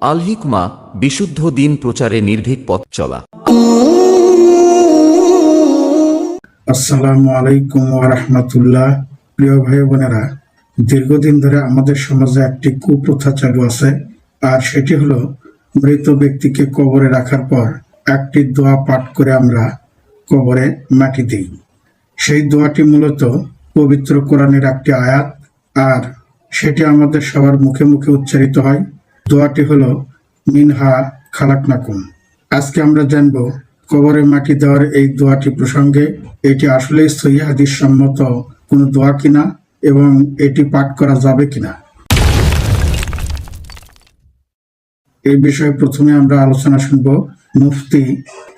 আল হিকমা, বিশুদ্ধ দিন প্রচারে নির্ভীক পথ চলা। আসসালামু আলাইকুম ওয়া রাহমাতুল্লাহ। প্রিয় ভাই বোনেরা, দীর্ঘদিন ধরে আমাদের সমাজে একটি কুপ্রথা চালু আছে, আর সেটি হলো মৃত ব্যক্তিকে কবরে রাখার পর একটি দোয়া পাঠ করে আমরা কবরে মাটি দিই। সেই দোয়াটি মূলত পবিত্র কোরআনের একটি আয়াত, আর সেটি আমাদের সবার মুখে মুখে উচ্চারিত হয়। দোয়াটি হলো মিনহা খালাকনাকুম। আজকে আমরা জানব কবরে মাটি দেওয়ার এই দোয়াটি প্রসঙ্গে এটি আসলেই সহিহ হাদিস সম্মত কোনো দোয়া কিনা এবং এটি পাঠ করা যাবে কিনা। এই বিষয়ে প্রথমে আমরা আলোচনা শুনব মুফতি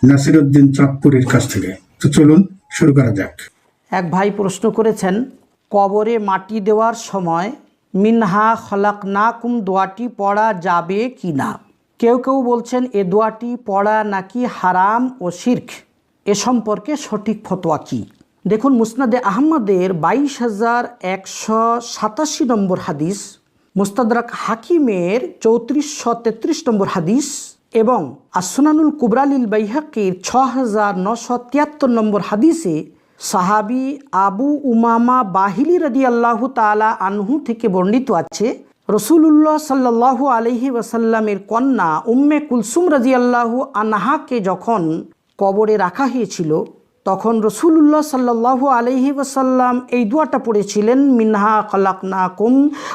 নাসিরউদ্দিন চাঁদপুরীর কাছ থেকে। তো চলুন শুরু করা যাক। এক ভাই প্রশ্ন করেছেন, কবরে মাটি দেওয়ার সময় মিনহা খলাকনাকুম দোয়াটি পড়া যাবে কি না। কেউ কেউ বলছেন এ দোয়াটি পড়া নাকি হারাম ও শিরক। এ সম্পর্কে সঠিক ফতোয়া কি? দেখুন, মুসনাদে আহমদের 22,187 নম্বর হাদিস, মুস্তাদরাক হাকিমের 3433 নম্বর হাদিস এবং আসনানুল কুবরালিল বাইহাকির 6973 নম্বর হাদিসে সাহাবি আবু উমামা বাহিলি রাদিয়াল্লাহু তাআলা আনহু থেকে বর্ণিত আছে, রসুলুল্লাহ সাল্লাল্লাহু আলাইহি ওয়াসাল্লামের কন্যা উম্মে কুলসুম রাদিয়াল্লাহু আনহাকে যখন কবরে রাখা হয়েছিল, তখন রসুলুল্লাহ সাল্লাল্লাহু আলাইহি ওয়াসাল্লাম এই দোয়াটা পড়েছিলেন, মিনহা খলাকনাকুম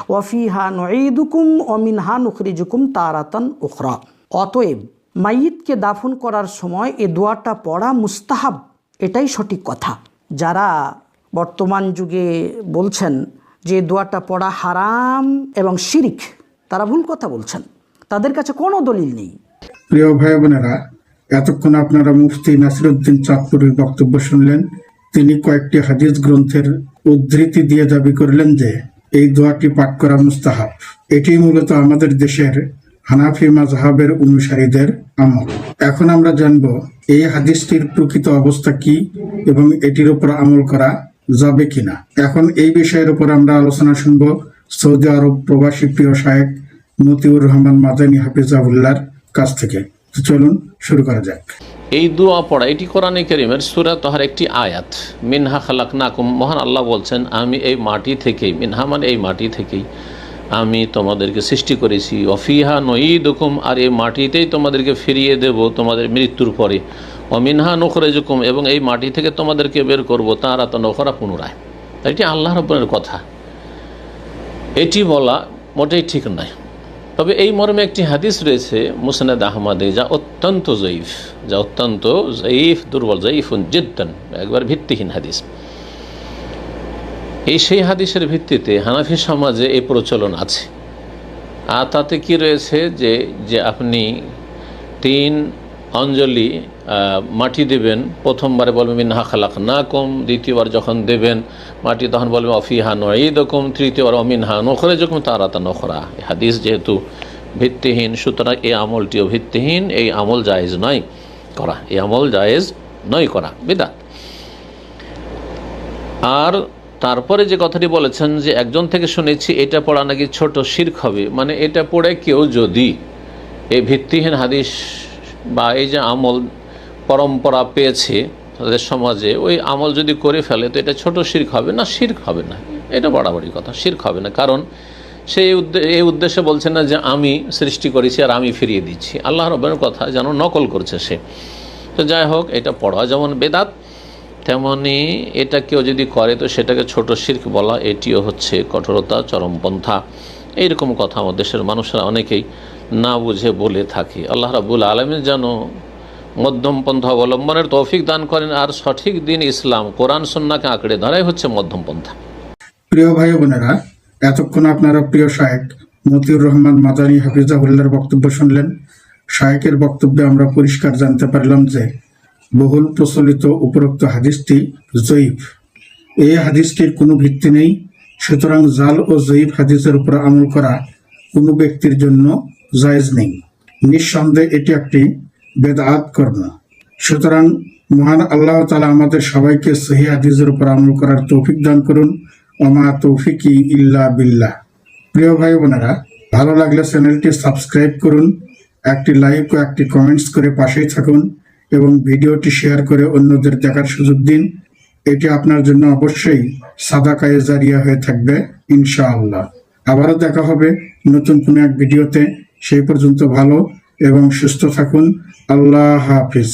ওয়া ফিহা নুঈদুকুম ওয়া মিনহা নুখরিজুকুম তারাতান উখরা। অতএব মাইয়িতকে দাফন করার সময় এই দোয়াটা পড়া মুস্তাহাব, এটাই সঠিক কথা। যারা বর্তমান যুগে বলছেন যে দোয়াটা পড়া হারাম এবং শিরিক, তারা ভুল কথা বলছেন, তাদের কাছে কোনো দলিল নেই। প্রিয় ভাই বোনেরা, এতক্ষণ আপনারা মুফতি নাসিরউদ্দিন চাঁদপুরীর বক্তব্য শুনলেন। তিনি কয়েকটি হাদিস গ্রন্থের উদ্ধৃতি দিয়ে দাবি করলেন যে এই দোয়াটি পাঠ করা মুস্তাহাব। এটি মূলত আমাদের দেশের হানাফি মাযহাবের অনুসারীদের আমল। এখন আমরা জানব এই হাদিসটির প্রকৃত অবস্থা কি এবং এটির উপর আমল করা যাবে কিনা। এখন এই বিষয়ের উপর আমরা আলোচনা শুনব সৌদি আরব প্রবাসী প্রিয় শায়েখ মতিউর রহমান মাদানী হাফিজাহুল্লাহর কাছ থেকে। তো চলুন শুরু করা যাক। এই দোয়া পড়া, এটি কোরআনে কারীমের সূরা তাহার একটি আয়াত। মিনহা খালাকনাকুম, মহান আল্লাহ বলছেন, আমি এই মাটি থেকেই, মিনহা মানে এই মাটি থেকেই আমি তোমাদেরকে সৃষ্টি করেছি, অফিহা নুঈদুকুম, আর এই মাটিতেই তোমাদেরকে ফিরিয়ে দেব তোমাদের মৃত্যুর পরে, অমিনহা নুখরিজুকুম, এবং এই মাটি থেকে তোমাদেরকে বের করবো তারাতান উখরা, পুনরায়। এটি আল্লাহ রাব্বুলের কথা। এটি বলা মোটেই ঠিক নয়। তবে এই মর্মে একটি হাদিস রয়েছে মুসনাদ আহমদে, যা অত্যন্ত জয়ীফ, দুর্বল, জয়ীফুন জিদ্দান, একবার ভিত্তিহীন হাদিস। সেই হাদিসের ভিত্তিতে হানাফি সমাজে এই প্রচলন আছে। আর তাতে কি রয়েছে যে আপনি 3 অঞ্জলি মাটি দেবেন। প্রথমবারে বলবেন মিনহা খালাকনাকুম, দ্বিতীয়বার যখন দেবেন মাটি তখন বলবেন অফিহা নুঈদুকুম, তৃতীয়বার অমিনহা নুখরিজুকুম তারাতান উখরা। এই হাদিস যেহেতু ভিত্তিহীন, সুতরাং এই আমলটিও ভিত্তিহীন। এই আমল জায়েজ নয় করা, এই আমল জায়েজ নয় করা, বিদআত। আর তারপরে যে কথাটি বলেছেন যে একজন থেকে শুনেছি এটা পড়া নাকি ছোট শিরক হবে, মানে এটা পড়ে কেউ যদি এই ভিত্তিহীন হাদিস বা এই যে আমল পরম্পরা পেয়েছে তাদের সমাজে, ওই আমল যদি করে ফেলে তো এটা ছোট শিরক হবে না, শিরক হবে না, এটা বাড়াবাড়ি কথা, শিরক হবে না। কারণ সে এই উদ্দেশ্যে বলছে না যে আমি সৃষ্টি করেছি আর আমি ফিরিয়ে দিচ্ছি, আল্লাহ রাব্বুলের কথা যেন নকল করছে সে। তো যাই হোক, এটা পড়া যেমন বেদাত, তেমনি এটা কেউ যদি করে তো সেটাকে ছোট শিরক বলা, এটিও হচ্ছে কঠোরতা, চরমপন্থা। এইরকম কথা আমাদের দেশের মানুষরা অনেকেই না বুঝে বলে থাকে। আল্লাহ রাব্বুল আলামিন যেন মধ্যম পন্থা অবলম্বনের তৌফিক দান করেন, আর সঠিক দিন ইসলাম, কোরআন সুন্নাহকে আঁকড়ে ধরাই হচ্ছে মধ্যম পন্থা। প্রিয় ভাই বোনেরা, এতক্ষণ আপনারা প্রিয় শায়েখ মতিউর রহমান মাদানী হাফিজাহুল্লাহর বক্তব্য শুনলেন। শায়েখের বক্তব্যে আমরা পরিষ্কার জানতে পারলাম যে বহুল প্রচলিত উপরোক্ত হাদিসটি জয়ীফ। এই হাদিসটির কোনো ভিত্তি নেই। সুতরাং জাল ও জয়ীফ হাদিসের উপর আমল করা কোনো ব্যক্তির জন্য জায়েজ নেই। নিঃসন্দেহে এটি একটি বেদআত কর্ম। সুতরাং মহান আল্লাহ তাআলা আমাদের সবাইকে সহিহ হাদিসের উপর আমল করার তৌফিক দান করুন। ওমা তৌফিকি ইল্লা বিল্লাহ। প্রিয় ভাই বোনেরা, ভালো লাগলে চ্যানেলটি সাবস্ক্রাইব করুন, একটি লাইক ও একটি কমেন্টস করে পাশেই থাকুন এবং ভিডিওটি শেয়ার করে অন্যদের দেখার সুযোগ দিন। এটি আপনার জন্য অবশ্যই সাদাকায়ে জারিয়া হয়ে থাকবে ইনশাআল্লাহ। আবারও দেখা হবে নতুন কোনো এক ভিডিওতে। সেই পর্যন্ত ভালো এবং সুস্থ থাকুন। আল্লাহ হাফিজ।